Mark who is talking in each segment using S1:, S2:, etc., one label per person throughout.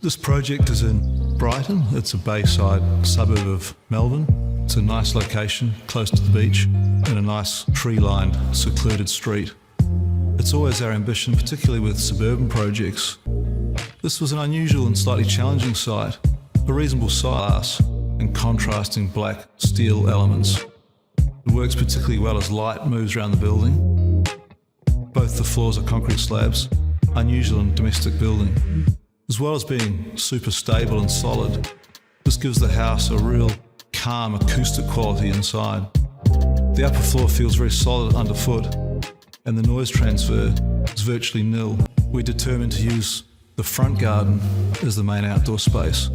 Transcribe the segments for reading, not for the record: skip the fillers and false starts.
S1: This project is in Brighton. It's a bayside suburb of Melbourne. It's a nice location, close to the beach, and a nice tree-lined, secluded street. It's always our ambition, particularly with suburban projects. This was an unusual and slightly challenging site, a reasonable size and contrasting black steel elements. It works particularly well as light moves around the building. Both the floors are concrete slabs, unusual in domestic building. As well as being super stable and solid, this gives the house a real calm acoustic quality inside. The upper floor feels very solid underfoot, and the noise transfer is virtually nil. We determined to use the front garden as the main outdoor space.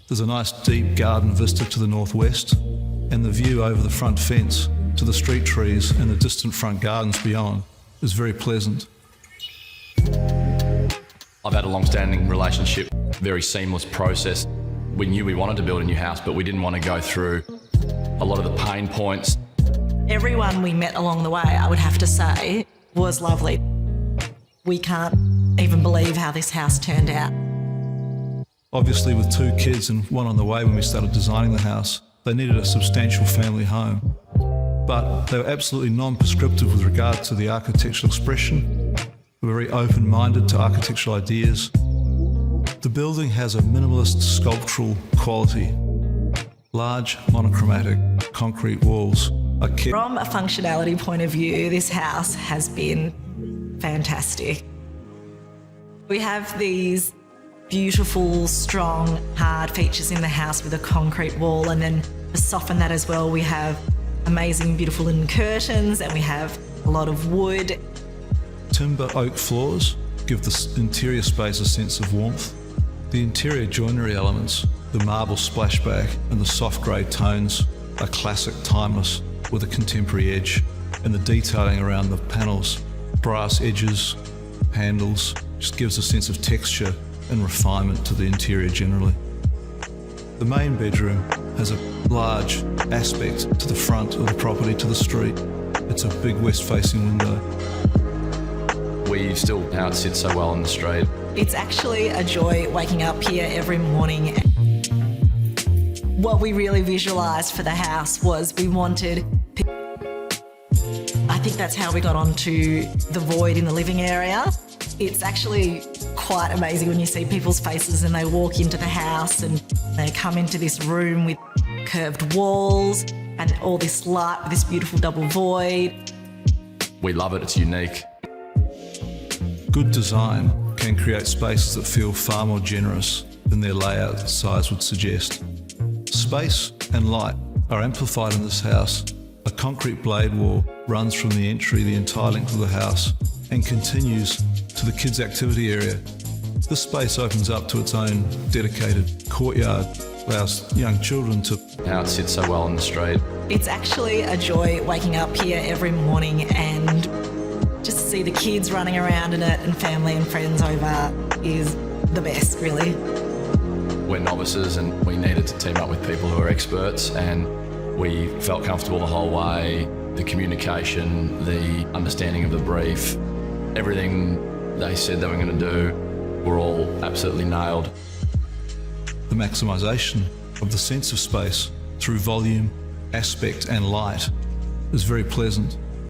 S1: There's a nice deep garden vista to the northwest, and the view over the front fence to the street trees and the distant front gardens beyond is very pleasant.
S2: I've had a long-standing relationship, very seamless process. We knew we wanted to build a new house, but we didn't want to go through a lot of the pain points.
S3: Everyone we met along the way, I would have to say, was lovely. We can't even believe how this house turned out.
S1: Obviously, with 2 kids and one on the way when we started designing the house, they needed a substantial family home. But they were absolutely non-prescriptive with regard to the architectural expression. They were very open-minded to architectural ideas. The building has a minimalist sculptural quality. Large monochromatic concrete walls are kept.
S3: From a functionality point of view, this house has been fantastic. We have these beautiful, strong, hard features in the house with a concrete wall, and then to soften that as well, we have amazing, beautiful linen curtains, and we have a lot of wood.
S1: Timber oak floors give the interior space a sense of warmth. The interior joinery elements, the marble splashback and the soft grey tones are classic, timeless, with a contemporary edge, and the detailing around the panels, brass edges, handles, just gives a sense of texture and refinement to the interior generally. The main bedroom has a large aspect to the front of the property to the street. It's a big west-facing window.
S2: We still how it sits so well in the street.
S3: It's actually a joy waking up here every morning. What we really visualised for the house was we wanted... I think that's how we got onto the void in the living area. It's actually quite amazing when you see people's faces and they walk into the house and they come into this room with curved walls and all this light with this beautiful double void.
S2: We love it, it's unique.
S1: Good design can create spaces that feel far more generous than their layout size would suggest. Space and light are amplified in this house. A concrete blade wall runs from the entry the entire length of the house and continues to the kids' activity area. This space opens up to its own dedicated courtyard, allows young children to...
S2: How it sits so well in the street.
S3: It's actually a joy waking up here every morning and just to see the kids running around in it and family and friends over is the best, really.
S2: We're novices and we needed to team up with people who are experts, and we felt comfortable the whole way. The communication, the understanding of the brief, everything they said they were going to do, were all absolutely nailed.
S1: The maximisation of the sense of space through volume, aspect and light is very pleasant.